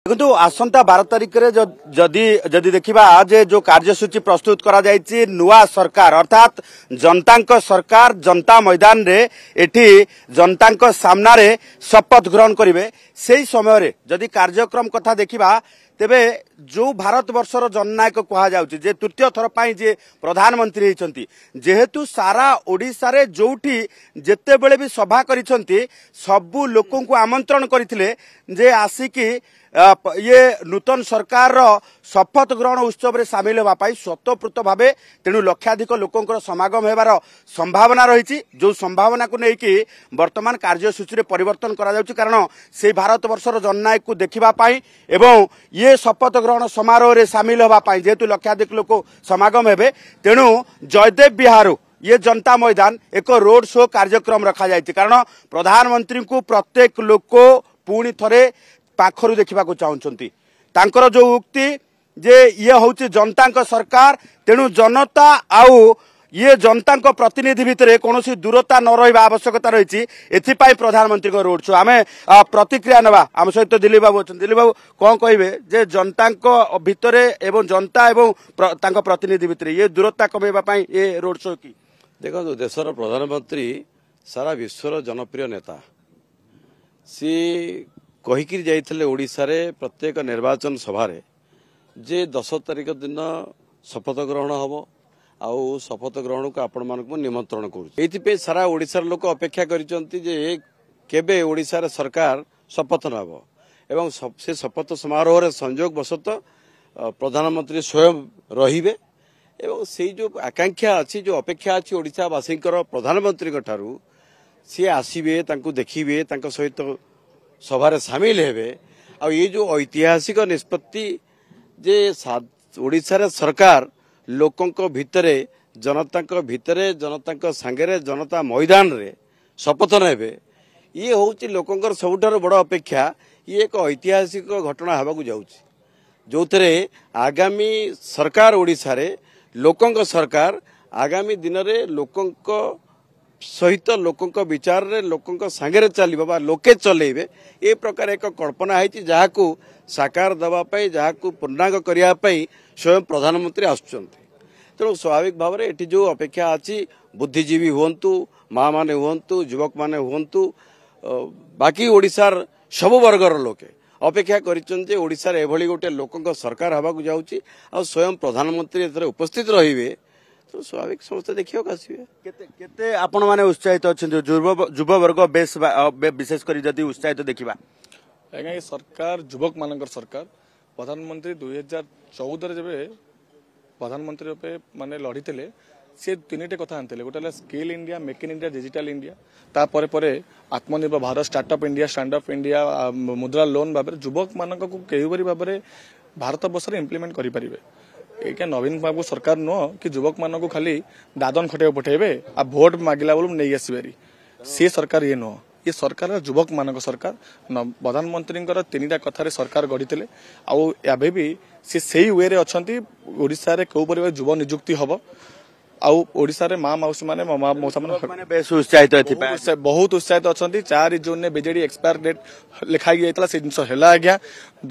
देखो आसंता 12 तारिख रे जदि जदि देखिबा जे जो कार्यसूची प्रस्तुत करा जायछि नुआ सरकार अर्थात जनता सरकार जनता मैदान रे एठी जनता सामना रे शपथ ग्रहण करिवे सेही समय रे जदि कार्यक्रम कथा देखिबा तेबे जो भारत वर्षर जननायक कहा जाउछि जे तृतीय थर पाई जे प्रधानमंत्री होइछंती जेहेतु सारा ओडिसा रे जोठी जेते बेले भी सभा करिसंती सबु लोकन को आमंत्रण करथिले जे आसीकी ये नूतन सरकार शपथ ग्रहण उत्सव रे सामिल होगा स्वतःपूत भाव तेणु लक्षाधिक लोकंर समागम होबार संभावना रही जो संभावना को लेकिन वर्तमान कार्यसूची रे परिवर्तन करा जाउछि कारण से भारत वर्षर जननायक को देखिबापाई एवं ये शपथ ग्रहण समारोह रे सामिल होगापाई जेहेतु लक्षाधिक लोक समागम हेबे तेणु जयदेव बिहार ये जनता मैदान एक रोड शो कार्यक्रम रखा जायछि कारण प्रधानमंत्री को प्रत्येक लोक पुणी थरे पाखरु देखा चाहते तांकर जो उक्ति जे ये हूँ जनता सरकार तेणु जनता आउ ये जनता प्रतिनिधि भितर कौन दूरता न रहा आवश्यकता रही एथिपाई प्रधानमंत्री को रोड शो आम प्रतिक्रिया नवा आम सहित दिलीप बाबू अच्छा दिलीप बाबू कौन कहे जे जनता भितर एवं जनता एवं प्रतिनिधि भितर ये दूरता कमेवाई ये रोड शो की देखो देशर प्रधानमंत्री सारा विश्वर जनप्रिय नेता सी कहीकि जाइए ओडिशा रे प्रत्येक निर्वाचन सभारे जे 10 तारिख दिन शपथ ग्रहण हम आउ शपथ ग्रहण को आपण मानक निमंत्रण करूँ सारा ओडिशार लोक अपेक्षा केबे ओडिशा रे सरकार शपथ नब एवं से शपथ समारोह रे संयोग वशत प्रधानमंत्री स्वयं रहिबे एवं से जो आकांक्षा अच्छी जो अपेक्षा अच्छी ओडिशावासी प्रधानमंत्री ठारू सी आसबे देखिए सहित सभारे सामिल हेबे आ ये जो ऐतिहासिक निष्पत्ति जे ओडिशा रे सरकार लोकंक भितरे जनता सांगरे जनता मैदान रे शपथ नेबे ये होउची लोकंकर सबुठार बड़ अपेक्षा ये एक ऐतिहासिक घटना होबाकू जाउची जोथरे आगामी सरकार ओडिशा रे लोकंक सरकार आगामी दिन रे लोकंक सहित लोकंक विचार रे लोकंक सांगरे चलिबा बा लोके चलेबे ए प्रकार एक कल्पना है जहाकू साकार दबा पई जहाकू पूर्णांग करिया पई स्वयं प्रधानमंत्री आसुचंती तेणु स्वाभाविक भाव में एटी जो अपेक्षा अच्छी बुद्धिजीवी हुंतु माँ माने हुंतु युवक माने हुंतु बाकी ओडिशार सब वर्गर लोके अपेक्षा करिचंती ओडिशार एभली गोटे लोकंक सरकार हबाकू जाउची आ स्वयं प्रधानमंत्री एतरे उपस्थित रहिबे तो स्वाभाविक समस्त देखियो आसबे केते आपण माने उत्साहित अछंती युवा वर्ग बेस विशेष करी जदी उत्साहित देखिबा आज्ञा ये सरकार युवक मानकर सरकार प्रधानमंत्री 2014 जब प्रधानमंत्री रूपे माने लड़ी सी तीन कथा आनते गोटे skill India make in India digital India तापर परे आत्मनिर्भर Bharat startup India stand up India मुद्रा लोन भाव युवक मानक कईपरी भाव में भारत वर्ष इम्प्लीमेंट करें ये नवीन बाबू सरकार नुह कि युवक मानक खाली दादन खटे पठेबे आ भोट मागिला बेलू नहीं आसबेरी सी सरकार ये नुह ये सरकार युवक मानक सरकार प्रधानमंत्री तीन कथार सरकार गढ़ी आउ भी सी वे रे अच्छी ओडिशा रे कौ पर युव नियुक्ति हम आउ ओडिशा रे माँ मौसी माने मौसा माने बेस उत्साहित बहुत उत्साहित अच्छा 4 जून में बीजेडी एक्सपायर डेट लिखाई जाता से जिन आज्ञा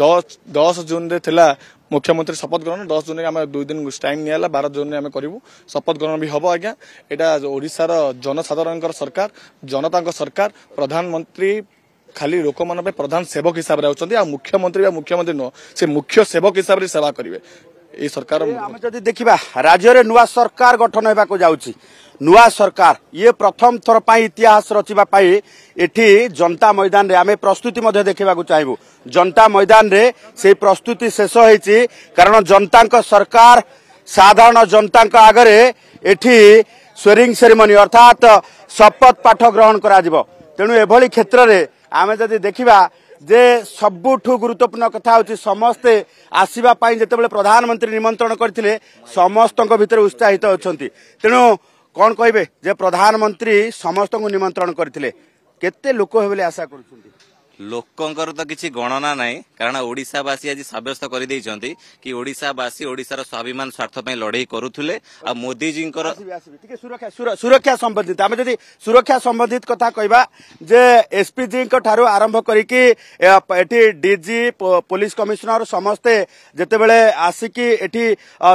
10 जून रे थिला मुख्यमंत्री शपथ ग्रहण 10 जून में 2 दिन टाइम नियाला 12 जून में करूँ शपथ ग्रहण भी हम आज्ञा यहाँ ओडिशार जनसाधारण सरकार जनता सरकार प्रधानमंत्री खाली लोक मान प्रधान सेवक हिसाब से मुख्यमंत्री नुह से मुख्य सेवक हिसाब से सेवा करेंगे ये सरकार जदि देखिबा राज्य रे नुआ सरकार गठन होबाको जाउची नुआ सरकार ये प्रथम थर पाई इतिहास रचिबा पाई एठी जनता मैदान रे आमे प्रस्तुति मध्ये देखिबाको चाहबो जनता मैदान रे से प्रस्तुति शेष होईची कारण जनता सरकार साधारण जनता आगरे एठी स्वेरिंग सेरेमनी अर्थात शपथ पाठ ग्रहण करा जिवो तेणु एभली क्षेत्र रे आमे जदि देखिबा जे सबुठु गुरुत्वपूर्ण कथा होची समस्ते आसीबा पाई जेतेबेले प्रधानमंत्री निमंत्रण करथिले समस्तक भितर उत्साहित अछंती तेणु कोन कहबे जे प्रधानमंत्री समस्त को निमंत्रण करथिले केते लोक हेबेले आशा करछंती लोकंकर तो किसी गणना ना कारण ओडिशावासी आज सब्यस्त कर कि ओडिशावासी ओडिशार स्वाभिमान स्वार्थ लड़ाई करुले आ मोदी जी सुरक्षा संबंधित आम जदि सुरक्षा संबंधित कथा कहबा जे एसपी जी ठारू आरंभ करिकी एठी डीजी पुलिस कमिश्नर समस्ते जेतेबेले आसिकी एठी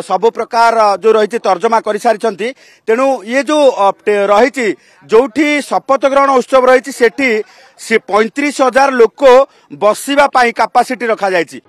सब प्रकार जो रही तर्जमा कर सारी तेणु ये जो रही जोठी शपथ ग्रहण उत्सव रही सेठी 35,000 लोक बसिबा पाई कैपेसिटी रखा जायछि।